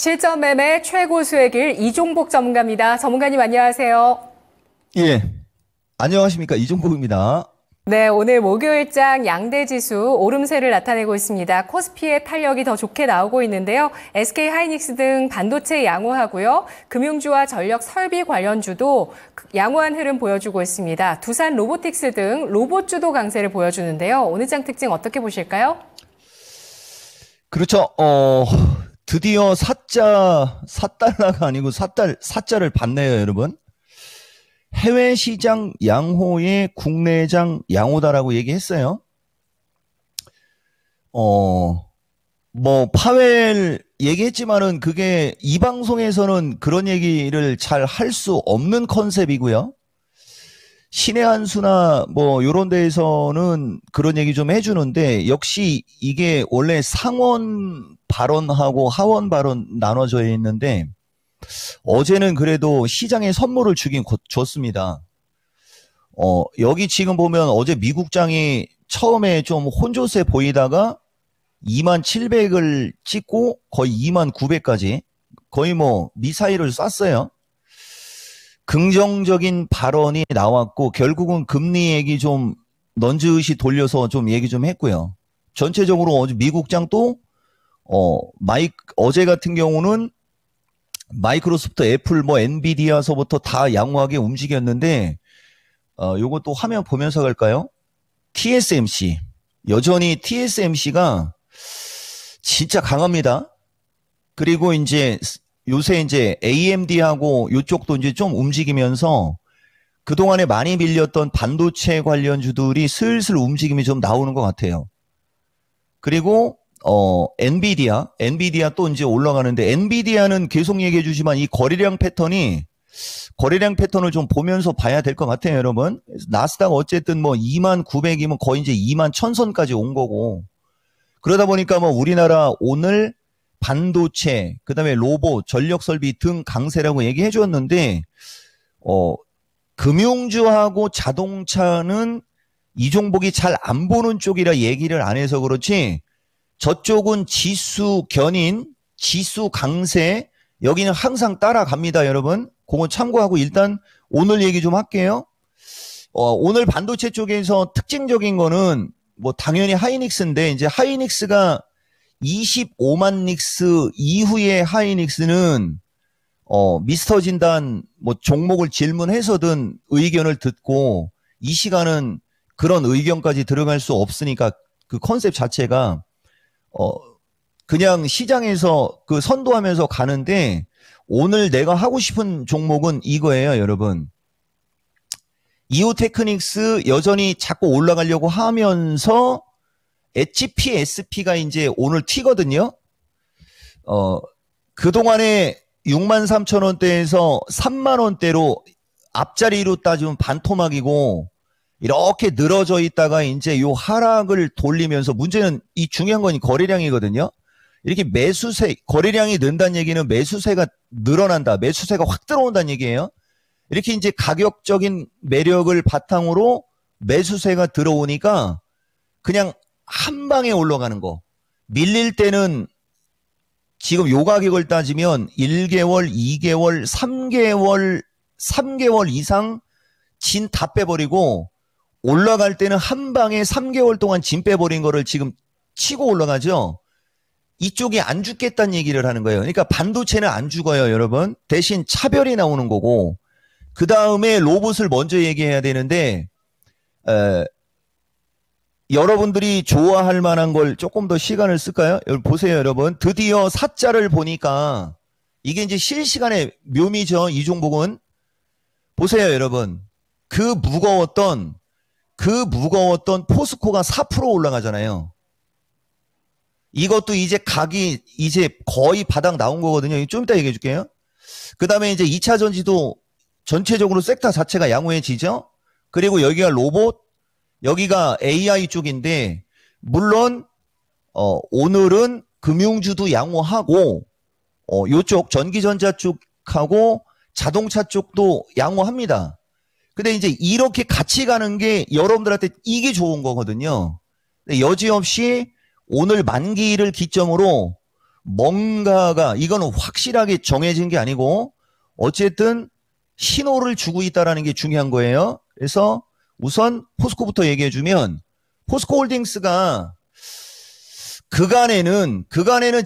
실전 매매 최고 수익일 이종복 전문가입니다. 전문가님 안녕하세요. 예, 안녕하십니까. 이종국입니다. 네, 오늘 목요일장 양대지수 오름세를 나타내고 있습니다. 코스피의 탄력이 더 좋게 나오고 있는데요. SK하이닉스 등 반도체 양호하고요. 금융주와 전력 설비 관련주도 양호한 흐름 보여주고 있습니다. 두산 로보틱스 등 로봇주도 강세를 보여주는데요. 오늘 장 특징 어떻게 보실까요? 그렇죠. 드디어 사달러가 아니고 사자를 봤네요, 여러분. 해외 시장 양호에 국내장 양호다라고 얘기했어요. 파웰 얘기했지만은 그게 이 방송에서는 그런 얘기를 잘 할 수 없는 컨셉이고요. 신의 한 수나 요런 데에서는 그런 얘기 좀 해주는데, 역시 이게 원래 상원 발언하고 하원 발언 나눠져 있는데, 어제는 그래도 시장에 선물을 줬습니다. 여기 지금 보면 어제 미국장이 처음에 좀 혼조세 보이다가 27,000을 찍고 거의 29,000까지 거의 미사일을 쐈어요. 긍정적인 발언이 나왔고, 결국은 금리 얘기 좀 넌지시 돌려서 좀 얘기 좀 했고요. 전체적으로 어제 미국장 또 어제 같은 경우는 마이크로소프트, 애플, 엔비디아서부터 다 양호하게 움직였는데, 요것도 화면 보면서 갈까요? TSMC. 여전히 TSMC가 진짜 강합니다. 그리고 요새 AMD하고 요쪽도 좀 움직이면서 그동안에 많이 밀렸던 반도체 관련주들이 슬슬 움직임이 좀 나오는 것 같아요. 그리고 엔비디아 또 올라가는데, 엔비디아는 계속 얘기해 주지만 이 거래량 패턴을 좀 보면서 봐야 될 것 같아요, 여러분. 나스닥 어쨌든 29,000이면 거의 21,000선까지 온 거고, 그러다 보니까 우리나라 오늘 반도체, 그다음에 로봇, 전력 설비 등 강세라고 얘기해 줬는데, 금융주하고 자동차는 이종복이 잘 안 보는 쪽이라 얘기를 안 해서 그렇지, 저쪽은 지수 견인, 지수 강세, 여기는 항상 따라갑니다, 여러분. 그거 참고하고 일단 오늘 얘기 좀 할게요. 오늘 반도체 쪽에서 특징적인 거는 당연히 하이닉스인데, 이제 하이닉스가 25만 닉스 이후에 하이닉스는 미스터 진단 종목을 질문해서든 의견을 듣고, 이 시간은 그런 의견까지 들어갈 수 없으니까 그 컨셉 자체가 그냥 시장에서 선도하면서 가는데, 오늘 내가 하고 싶은 종목은 이거예요, 여러분. 이오테크닉스 여전히 자꾸 올라가려고 하면서 HPSP가 오늘 튀거든요. 그동안에 63,000원대에서 30,000원대로 앞자리로 따지면 반토막이고, 이렇게 늘어져 있다가 요 하락을 돌리면서, 문제는 이 중요한 건 이 거래량이거든요. 이렇게 거래량이 는다는 얘기는 매수세가 늘어난다, 매수세가 확 들어온다는 얘기예요. 이렇게 가격적인 매력을 바탕으로 매수세가 들어오니까 그냥 한 방에 올라가는 거. 밀릴 때는 지금 요 가격을 따지면 1개월, 2개월, 3개월 이상 진 다 빼버리고, 올라갈 때는 한 방에 3개월 동안 진 빼버린 거를 지금 치고 올라가죠. 이쪽이 안 죽겠다는 얘기를 하는 거예요. 그러니까 반도체는 안 죽어요, 여러분. 대신 차별이 나오는 거고, 그 다음에 로봇을 먼저 얘기해야 되는데, 여러분들이 좋아할 만한 걸 조금 더 시간을 쓸까요? 보세요, 여러분. 드디어 사자를 보니까 이게 실시간의 묘미죠, 이 종목은. 보세요, 여러분. 그 무거웠던 포스코가 4% 올라가잖아요. 이것도 각이 거의 바닥 나온 거거든요. 좀 이따 얘기해 줄게요. 그 다음에 2차 전지도 전체적으로 섹터 자체가 양호해지죠. 그리고 여기가 로봇, 여기가 AI 쪽인데, 물론 오늘은 금융주도 양호하고, 요쪽 전기전자 쪽하고 자동차 쪽도 양호합니다. 근데 이렇게 같이 가는 게 여러분들한테 이게 좋은 거거든요. 여지없이 오늘 만기를 기점으로 뭔가가 이거는 확실하게 정해진 게 아니고 어쨌든 신호를 주고 있다라는 게 중요한 거예요. 그래서 우선 포스코부터 얘기해 주면 포스코홀딩스가 그간에는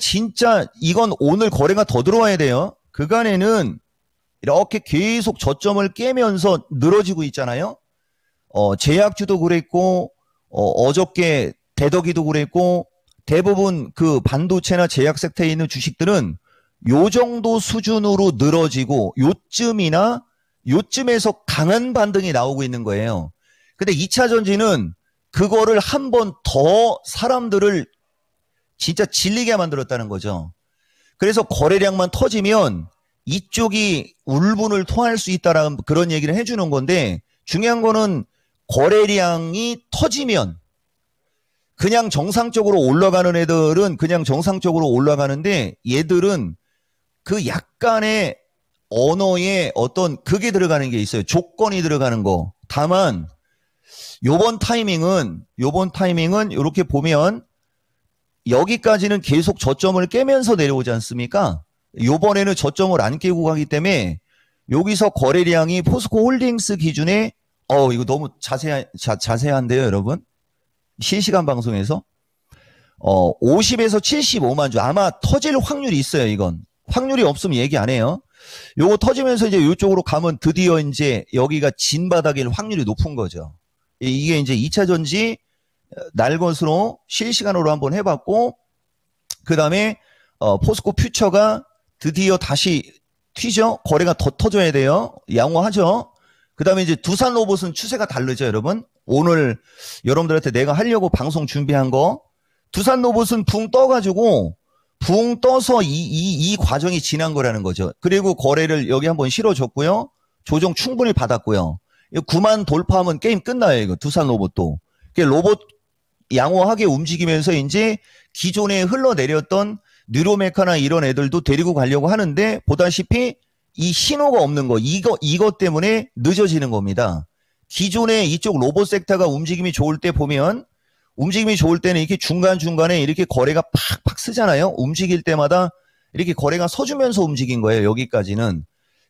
진짜 이건 오늘 거래가 더 들어와야 돼요. 그간에는 이렇게 계속 저점을 깨면서 늘어지고 있잖아요. 제약주도 그랬고 어저께 대덕이도 그랬고 대부분 그 반도체나 제약 섹터에 있는 주식들은 요 정도 수준으로 늘어지고 요쯤에서 강한 반등이 나오고 있는 거예요. 근데 2차 전지는 그거를 한 번 더 사람들을 진짜 질리게 만들었다는 거죠. 그래서 거래량만 터지면 이쪽이 울분을 토할 수 있다라는 그런 얘기를 해주는 건데 중요한 거는 거래량이 터지면 그냥 정상적으로 올라가는 애들은 그냥 정상적으로 올라가는데 얘들은 그 약간의 언어에 어떤 그게 들어가는 게 있어요. 조건이 들어가는 거. 다만 요번 타이밍은 이렇게 보면 여기까지는 계속 저점을 깨면서 내려오지 않습니까? 요번에는 저점을 안 깨고 가기 때문에 여기서 거래량이 포스코 홀딩스 기준에 이거 너무 자세한데요, 여러분. 실시간 방송에서 50에서 75만 주 아마 터질 확률이 있어요. 이건 확률이 없으면 얘기 안 해요. 요거 터지면서 이제 이쪽으로 가면 드디어 이제 여기가 진바닥일 확률이 높은 거죠. 이게 이제 2차 전지 날것으로 실시간으로 한번 해봤고 그 다음에 포스코 퓨처가 드디어 다시 튀죠. 거래가 더 터져야 돼요. 양호하죠. 그 다음에 이제 두산 로봇은 추세가 다르죠, 여러분. 오늘 여러분들한테 내가 하려고 방송 준비한 거 두산 로봇은 붕 떠가지고 붕 떠서 이 과정이 지난 거라는 거죠. 그리고 거래를 여기 한번 실어줬고요. 조정 충분히 받았고요. 9만 돌파하면 게임 끝나요, 이거 두산 로봇도. 로봇 양호하게 움직이면서 이제 기존에 흘러내렸던 뉴로메카나 이런 애들도 데리고 가려고 하는데 보다시피 이 신호가 없는 거 이것 때문에 늦어지는 겁니다. 기존에 이쪽 로봇 섹터가 움직임이 좋을 때 보면 움직임이 좋을 때는 이렇게 중간중간에 이렇게 거래가 팍팍 쓰잖아요. 움직일 때마다 이렇게 거래가 서주면서 움직인 거예요. 여기까지는.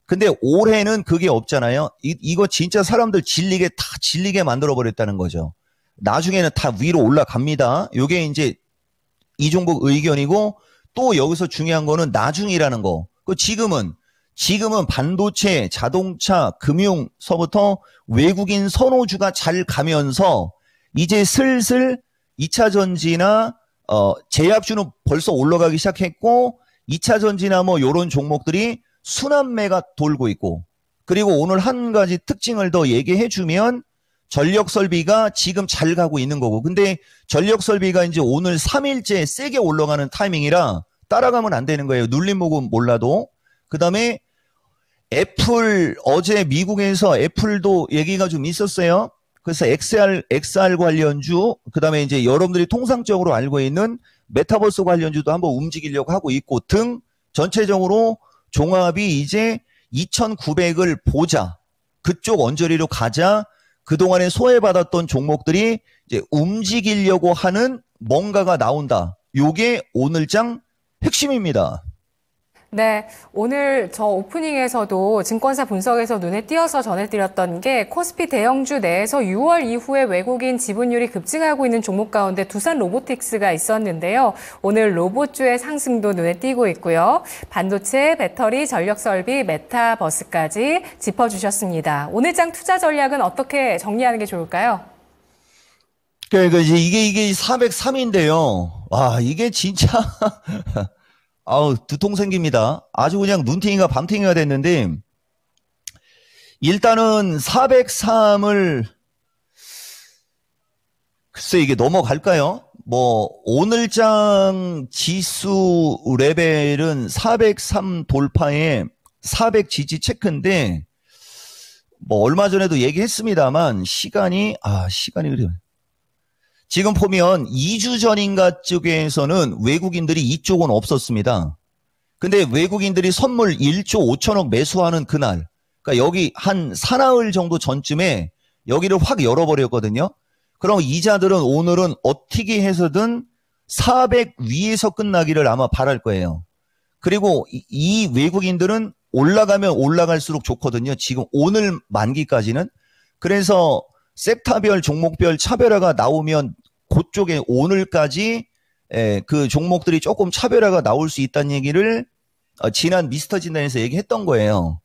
근데 올해는 그게 없잖아요. 이거 진짜 사람들 질리게 만들어 버렸다는 거죠. 나중에는 다 위로 올라갑니다. 요게 이제 이종복 의견이고 또 여기서 중요한 거는 나중이라는 거. 지금은 반도체, 자동차, 금융서부터 외국인 선호주가 잘 가면서 이제 슬슬 2차 전지나 제약주는 벌써 올라가기 시작했고 2차 전지나 뭐 요런 종목들이 순환매가 돌고 있고 그리고 오늘 한 가지 특징을 더 얘기해 주면 전력설비가 지금 잘 가고 있는 거고 근데 전력설비가 이제 오늘 3일째 세게 올라가는 타이밍이라 따라가면 안 되는 거예요. 눌림목은 몰라도. 그 다음에 애플 어제 미국에서 애플도 얘기가 좀 있었어요. 그래서 XR 관련주 그 다음에 이제 여러분들이 통상적으로 알고 있는 메타버스 관련주도 한번 움직이려고 하고 있고 등 전체적으로 종합이 이제 2,900을 보자. 그쪽 언저리로 가자. 그동안에 소외받았던 종목들이 이제 움직이려고 하는 뭔가가 나온다. 요게 오늘장 핵심입니다. 네, 오늘 저 오프닝에서도 증권사 분석에서 눈에 띄어서 전해드렸던 게 코스피 대형주 내에서 6월 이후에 외국인 지분율이 급증하고 있는 종목 가운데 두산 로보틱스가 있었는데요. 오늘 로봇주의 상승도 눈에 띄고 있고요. 반도체, 배터리, 전력설비, 메타버스까지 짚어주셨습니다. 오늘장 투자 전략은 어떻게 정리하는 게 좋을까요? 그러니까 이게 403인데요. 와, 이게 진짜 두통 생깁니다. 아주 그냥 눈탱이가 밤탱이가 됐는데 일단은 403을 글쎄 이게 넘어갈까요? 뭐 오늘장 지수 레벨은 403 돌파에 400 지지 체크인데 뭐 얼마 전에도 얘기했습니다만 시간이 그래요. 지금 보면 2주 전인가 쪽에서는 외국인들이 이쪽은 없었습니다. 근데 외국인들이 선물 1조 5천억 매수하는 그날, 그러니까 여기 한 사나흘 정도 전쯤에 여기를 확 열어버렸거든요. 그럼 이자들은 오늘은 어떻게 해서든 400 위에서 끝나기를 아마 바랄 거예요. 그리고 이 외국인들은 올라가면 올라갈수록 좋거든요. 지금 오늘 만기까지는. 그래서 섹터별, 종목별 차별화가 나오면 그쪽에 오늘까지 그 종목들이 조금 차별화가 나올 수 있다는 얘기를 지난 미스터 진단에서 얘기했던 거예요.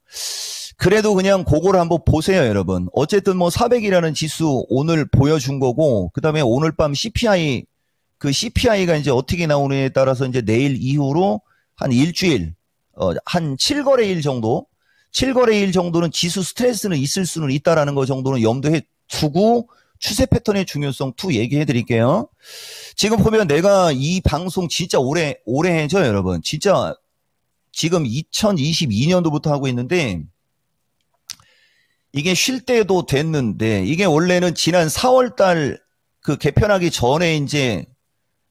그래도 그냥 그걸 한번 보세요, 여러분. 어쨌든 뭐 400이라는 지수 오늘 보여준 거고, 그 다음에 오늘 밤 CPI, 그 CPI가 이제 어떻게 나오느냐에 따라서 이제 내일 이후로 한 일주일, 한 7거래일 정도, 7거래일 정도는 지수 스트레스는 있을 수는 있다라는 거 정도는 염두에 두고 추세 패턴의 중요성 2 얘기해 드릴게요. 지금 보면 내가 이 방송 진짜 오래 해죠, 여러분. 진짜 지금 2022년도부터 하고 있는데, 이게 쉴 때도 됐는데, 이게 원래는 지난 4월달 그 개편하기 전에 이제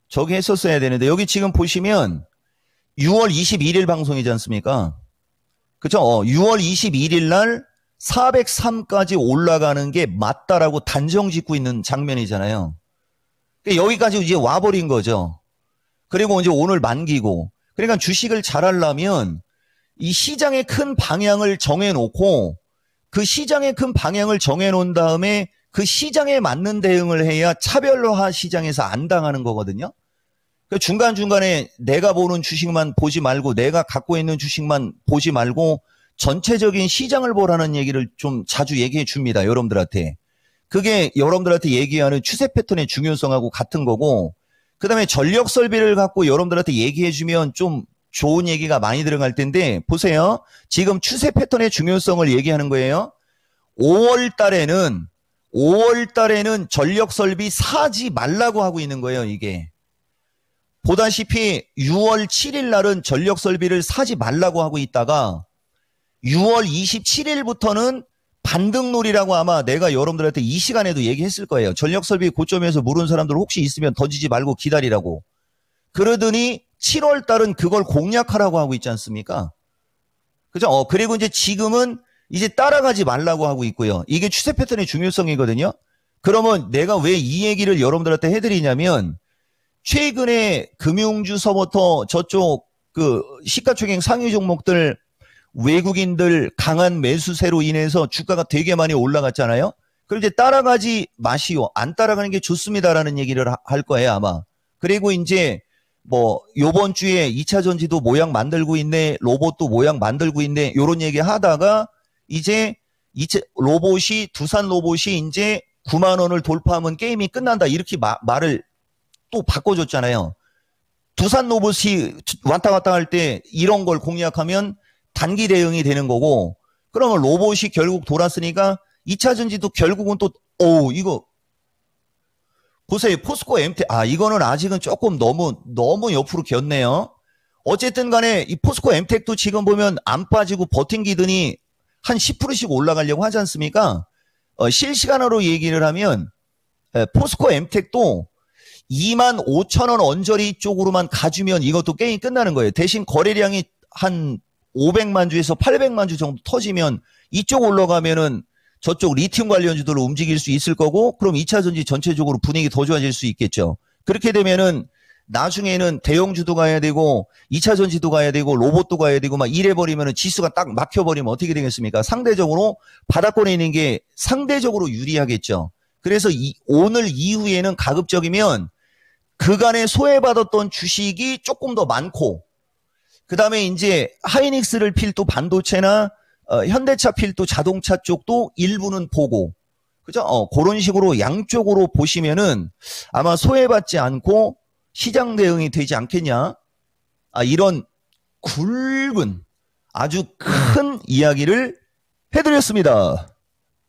저기 했었어야 되는데, 여기 지금 보시면 6월 21일 방송이지 않습니까? 그죠? 6월 21일 날 403까지 올라가는 게 맞다라고 단정 짓고 있는 장면이잖아요. 여기까지 이제 와버린 거죠. 그리고 이제 오늘 만기고. 그러니까 주식을 잘 하려면 이 시장의 큰 방향을 정해놓고 그 시장의 큰 방향을 정해놓은 다음에 그 시장에 맞는 대응을 해야 차별화 시장에서 안 당하는 거거든요. 중간중간에 내가 보는 주식만 보지 말고 내가 갖고 있는 주식만 보지 말고 전체적인 시장을 보라는 얘기를 좀 자주 얘기해 줍니다. 여러분들한테. 그게 여러분들한테 얘기하는 추세 패턴의 중요성하고 같은 거고, 그 다음에 전력 설비를 갖고 여러분들한테 얘기해 주면 좀 좋은 얘기가 많이 들어갈 텐데, 보세요. 지금 추세 패턴의 중요성을 얘기하는 거예요. 5월 달에는 전력 설비 사지 말라고 하고 있는 거예요, 이게. 보다시피 6월 7일 날은 전력 설비를 사지 말라고 하고 있다가 6월 27일부터는 반등놀이라고 아마 내가 여러분들한테 이 시간에도 얘기했을 거예요. 전력 설비 고점에서 모르는 사람들 혹시 있으면 던지지 말고 기다리라고. 그러더니 7월 달은 그걸 공략하라고 하고 있지 않습니까? 그죠? 그리고 이제 지금은 이제 따라가지 말라고 하고 있고요. 이게 추세 패턴의 중요성이거든요. 그러면 내가 왜 이 얘기를 여러분들한테 해드리냐면, 최근에 금융주서부터 저쪽 그 시가총액 상위 종목들 외국인들 강한 매수세로 인해서 주가가 되게 많이 올라갔잖아요. 그럼 이제 따라가지 마시오. 안 따라가는 게 좋습니다라는 얘기를 할 거예요, 아마. 그리고 이제 뭐 요번 주에 2차 전지도 모양 만들고 있네, 로봇도 모양 만들고 있네, 요런 얘기 하다가 이제 로봇이 두산 로봇이 이제 9만 원을 돌파하면 게임이 끝난다, 이렇게 말을 또 바꿔줬잖아요. 두산 로봇이 왔다 갔다 할 때 이런 걸 공략하면 단기 대응이 되는 거고, 그러면 로봇이 결국 돌았으니까 2차 전지도 결국은 또, 이거 보세요. 포스코 엠텍, 이거는 아직은 조금 너무 옆으로 겼네요. 어쨌든 간에 이 포스코 엠텍도 지금 보면 안 빠지고 버팅기더니 한 10%씩 올라가려고 하지 않습니까? 실시간으로 얘기를 하면 포스코 엠텍도 25,000원 언저리 쪽으로만 가주면 이것도 게임 끝나는 거예요. 대신 거래량이 한 500만 주에서 800만 주 정도 터지면 이쪽 올라가면은 저쪽 리튬 관련주들로 움직일 수 있을 거고, 그럼 2차 전지 전체적으로 분위기 더 좋아질 수 있겠죠. 그렇게 되면은 나중에는 대형주도 가야 되고 2차 전지도 가야 되고 로봇도 가야 되고 막 이래버리면은 지수가 딱 막혀버리면 어떻게 되겠습니까? 상대적으로 바닥권에 있는 게 상대적으로 유리하겠죠. 그래서 오늘 이후에는 가급적이면 그간에 소외받았던 주식이 조금 더 많고, 그 다음에 이제 하이닉스를 필두 반도체나 현대차 필두 자동차 쪽도 일부는 보고, 그죠? 그런 식으로 양쪽으로 보시면은 아마 소외받지 않고 시장 대응이 되지 않겠냐? 이런 굵은 아주 큰 이야기를 해드렸습니다.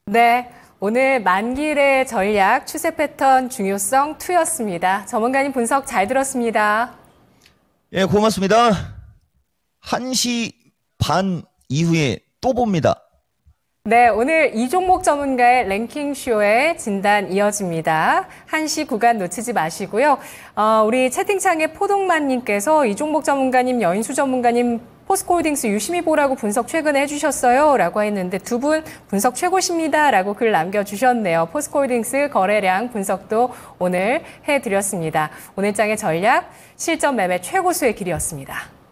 네. 오늘 만길의 전략 추세 패턴 중요성 2였습니다. 전문가님 분석 잘 들었습니다. 예, 고맙습니다. 1시 반 이후에 또 봅니다. 네, 오늘 이종목 전문가의 랭킹쇼의 진단 이어집니다. 1시 구간 놓치지 마시고요. 우리 채팅창에 포동만님께서 이종목 전문가님, 여인수 전문가님 포스코홀딩스 유심히 보라고 분석 최근에 해주셨어요 라고 했는데 두 분 분석 최고십니다 라고 글 남겨주셨네요. 포스코홀딩스 거래량 분석도 오늘 해드렸습니다. 오늘 장의 전략 실전 매매 최고수의 길이었습니다.